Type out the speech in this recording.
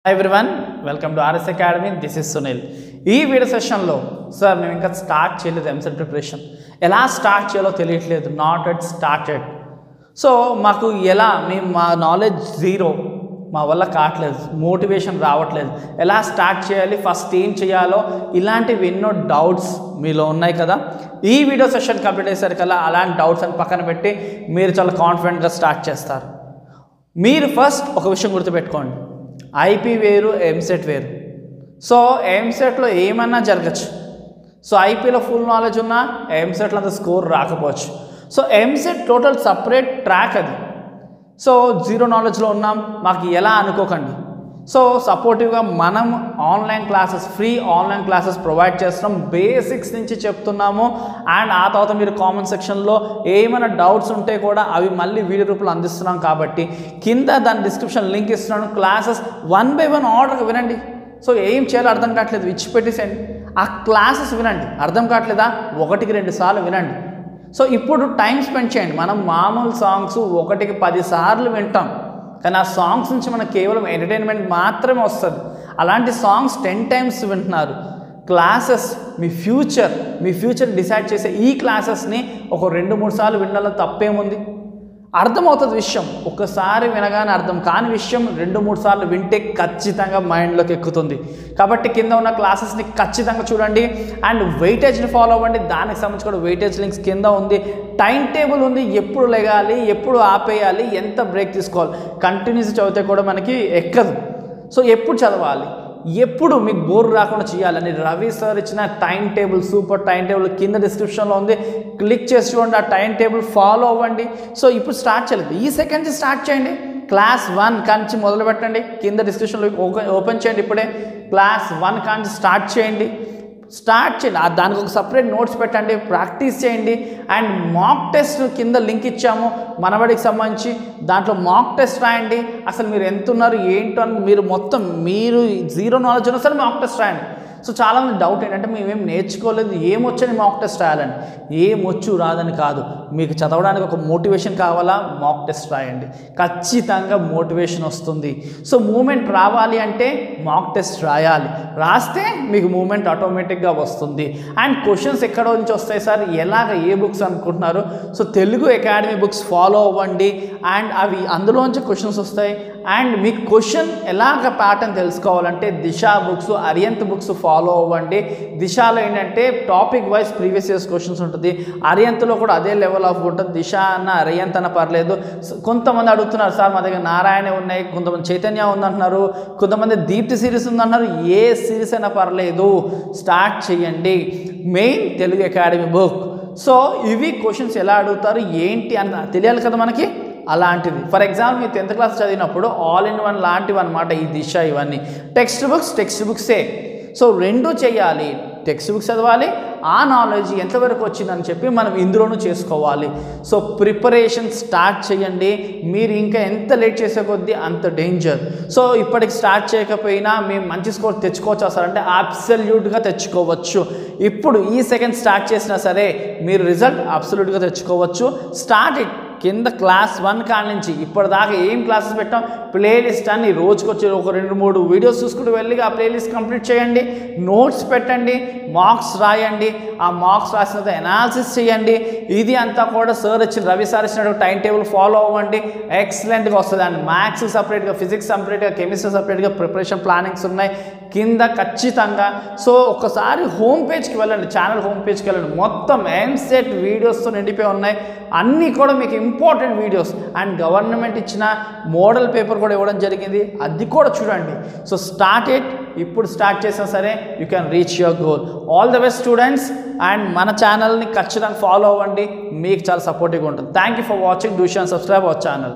Hi everyone, welcome to RS Academy. This is Sunil. ఈ video సెషన్లో sir మేము ఇంకా స్టార్ట్ చేయలేదు ఎంసెట్ ప్రిపరేషన్. ఎలా స్టార్ట్ చేయాలో తెలియట్లేదు, నాట్ ఎట్ స్టార్టెడ్. సో మాకు ఎలా మా నాలెడ్జ్ జీరో, మా వల్ల కావట్లేదు, మోటివేషన్ రావట్లేదు, ఎలా స్టార్ట్ చేయాలి, ఫస్ట్ ఏం చేయాలో ఇలాంటివి ఎన్నో డౌట్స్ మీలో ఉన్నాయి కదా. ఈ వీడియో సెషన్ కంప్లీట్ అయ్యేసరికల్లా అలాంటి డౌట్స్ అని పక్కన పెట్టి మీరు చాలా కాన్ఫిడెంట్గా స్టార్ట్ చేస్తారు. మీరు ఫస్ట్ ఒక విషయం గుర్తుపెట్టుకోండి, ఐపీ వేరు, ఎంసెట్ వేరు. సో ఎంసెట్లో ఏమన్నా జరగచ్చు. సో ఐపీలో ఫుల్ నాలెడ్జ్ ఉన్నా ఎంసెట్లో అంత స్కోర్ రాకపోవచ్చు. So EAMCET total separate track అది. సో జీరో నాలెడ్జ్లో ఉన్నాం మాకు ఎలా అనుకోకండి. సో సపోర్టివ్గా మనం online classes, free online classes provide చేస్తున్నాం. బేసిక్స్ నుంచి చెప్తున్నాము. అండ్ ఆ తర్వాత మీరు కామెంట్ సెక్షన్లో ఏమైనా డౌట్స్ ఉంటే కూడా అవి మళ్ళీ వీడియో రూపంలో అందిస్తున్నాం. కాబట్టి కింద దాని డిస్క్రిప్షన్ లింక్ ఇస్తున్నాను. క్లాసెస్ 1 by 1 ఆర్డర్గా వినండి. సో ఏం చేయాలో అర్థం కావట్లేదు, ఇచ్చి పెట్టేసేయండి. ఆ క్లాసెస్ వినండి. అర్థం కావట్లేదా, 1కి 2 సార్లు వినండి. సో ఇప్పుడు టైం స్పెండ్ చేయండి. మనం మామూలు సాంగ్స్ 1కి 10 సార్లు వింటాం, కానీ ఆ సాంగ్స్ నుంచి మనకు కేవలం ఎంటర్టైన్మెంట్ మాత్రమే వస్తుంది. అలాంటి సాంగ్స్ 10 times వింటున్నారు. క్లాసెస్ మీ ఫ్యూచర్ డిసైడ్ చేసే ఈ క్లాసెస్ని ఒక 2-3 సార్లు వినడంలో తప్పేముంది. అర్థమవుతుంది విషయం. ఒకసారి వినగానే అర్థం కాని విషయం 2-3 సార్లు వింటే ఖచ్చితంగా మైండ్లోకి ఎక్కుతుంది. కాబట్టి కింద ఉన్న క్లాసెస్ని ఖచ్చితంగా చూడండి. అండ్ వెయిటేజ్ని ఫాలో అవ్వండి. దానికి సంబంధించి కూడా వెయిటేజ్ లింక్స్ కింద ఉంది. టైం టేబుల్ ఉంది, ఎప్పుడు లెగాలి, ఎప్పుడు ఆపేయాలి, ఎంత బ్రేక్ తీసుకోవాలి. కంటిన్యూస్ చదివితే కూడా మనకి ఎక్కదు. సో ఎప్పుడు చదవాలి, ఎప్పుడు మీకు బోర్ రాకుండా చేయాలని రవి సార్ ఇచ్చిన time table, super time table కింద డిస్క్రిప్షన్లో ఉంది. క్లిక్ చేసి చూడండి, ఆ టైం టేబుల్ ఫాలో అవ్వండి. సో ఇప్పుడు స్టార్ట్ చేయలేదు, ఈ సెకండ్ నుంచి స్టార్ట్ చేయండి. క్లాస్ 1 కాంచి మొదలు పెట్టండి. కింద డిస్క్రిప్షన్లో ఓపెన్ చేయండి. ఇప్పుడే క్లాస్ 1 కాంచి స్టార్ట్ చేయండి. దానికి ఒక సపరేట్ నోట్స్ పెట్టండి, ప్రాక్టీస్ చేయండి. అండ్ మాక్ టెస్ట్ కింద లింక్ ఇచ్చాము మనబడికి సంబంధించి. దాంట్లో మాక్ టెస్ట్ రాయండి. అసలు మీరు ఎంత ఉన్నారు ఏంటో అని మీరు జీరో నాలెడ్జ్ ఉన్నా సరే మాక్ టెస్ట్ రాయండి. సో చాలామంది డౌట్ ఏంటంటే మేమేం నేర్చుకోలేదు, ఏమొచ్చని మాక్ టెస్ట్ రాయాలని. ఏమొచ్చు రాదని కాదు, మీకు చదవడానికి ఒక మోటివేషన్ కావాలా, మాక్ టెస్ట్ రాయండి. ఖచ్చితంగా మోటివేషన్ వస్తుంది. సో మూమెంట్ రావాలి అంటే మాక్ టెస్ట్ రాయాలి. రాస్తే మీకు మూమెంట్ ఆటోమేటిక్గా వస్తుంది. అండ్ క్వశ్చన్స్ ఎక్కడ నుంచి వస్తాయి సార్, ఎలాగ ఏ బుక్స్ అనుకుంటున్నారు. So Telugu academy books follow అవ్వండి. అండ్ అవి అందులోంచి క్వశ్చన్స్ వస్తాయి. అండ్ మీకు క్వశ్చన్ ఎలాగ ప్యాటర్న్ తెలుసుకోవాలంటే దిశ బుక్స్, అరియంత్ బుక్స్ ఫాలో అవ్వండి. దిశలో ఏంటంటే topic wise previous years questions ఉంటుంది. అరియంత్లో కూడా అదే లెవెల్ ఆఫ్ ఉంటుంది. దిశ అన్న అరియంత్ అన్న పర్లేదు. కొంతమంది అడుగుతున్నారు సార్ మా దగ్గర నారాయణ ఉన్నాయి, కొంతమంది చైతన్య ఉందంటున్నారు, కొంతమంది దీప్తి సిరీస్ ఉందంటున్నారు. ఏ సిరీస్ అయినా పర్లేదు, స్టార్ట్ చేయండి. Main Telugu academy book. So ఇవి క్వశ్చన్స్ ఎలా అడుగుతారు ఏంటి అని తెలియాలి కదా మనకి. అలాంటిది ఫర్ ఎగ్జాంపుల్ మీరు 10th క్లాస్ చదివినప్పుడు ఆల్ ఇన్ వన్ లాంటివి అనమాట ఈ దిశ. ఇవన్నీ టెక్స్ట్ బుక్సే. సో రెండు చేయాలి, టెక్స్ట్ బుక్స్ చదవాలి, ఆ నాలెడ్జ్ ఎంతవరకు వచ్చిందని చెప్పి మనం ఇందులోనూ చేసుకోవాలి. సో ప్రిపరేషన్ స్టార్ట్ చేయండి. మీరు ఇంకా ఎంత లేట్ చేసే కొద్దీ అంత డేంజర్. సో ఇప్పటికి స్టార్ట్ చేయకపోయినా మేము మంచి స్కోర్ తెచ్చుకోవచ్చు సార్ అంటే అబ్సల్యూట్గా తెచ్చుకోవచ్చు. ఇప్పుడు ఈ సెకండ్ స్టార్ట్ చేసినా సరే మీరు రిజల్ట్ అబ్సల్యూట్గా తెచ్చుకోవచ్చు. Start it. కింద క్లాస్ 1 కాడి నుంచి ఇప్పటిదాకా ఏం క్లాసెస్ పెట్టాం, ప్లేలిస్ట్ అని రోజుకొచ్చి ఒక 2-3 వీడియోస్ చూసుకుంటూ వెళ్ళి ఆ ప్లేలిస్ట్ కంప్లీట్ చేయండి. నోట్స్ పెట్టండి, మార్క్స్ రాయండి. ఆ మార్క్స్ రాసిన తర్వాత అనాలిసిస్ చేయండి. ఇది అంతా కూడా రవి సార్ ఇచ్చిన టైం టేబుల్ ఫాలో అవ్వండి. ఎక్సలెంట్గా వస్తుంది. అండ్ మ్యాథ్స్ సపరేట్గా, ఫిజిక్స్ సపరేట్గా, కెమిస్ట్రీ సపరేట్గా ప్రిపరేషన్ ప్లానింగ్స్ ఉన్నాయి కింద ఖచ్చితంగా. సో ఒకసారి హోమ్ పేజ్కి వెళ్ళండి, ఛానల్ హోమ్ పేజ్కి వెళ్ళండి. మొత్తం ఎంసెట్ వీడియోస్తో నిండిపోయి ఉన్నాయి. అన్నీ కూడా మీకు ఇంపార్టెంట్ వీడియోస్. అండ్ గవర్నమెంట్ ఇచ్చిన మోడల్ పేపర్ కూడా ఇవ్వడం జరిగింది, అది కూడా చూడండి. So start it. ఇప్పుడు స్టార్ట్ చేసినా సరే you can reach your goal. All the best students. And మన ఛానల్ని ఖచ్చితంగా ఫాలో అవ్వండి, మీకు చాలా సపోర్టివ్గా ఉంటుంది. Thank you for watching. Do share and subscribe our channel.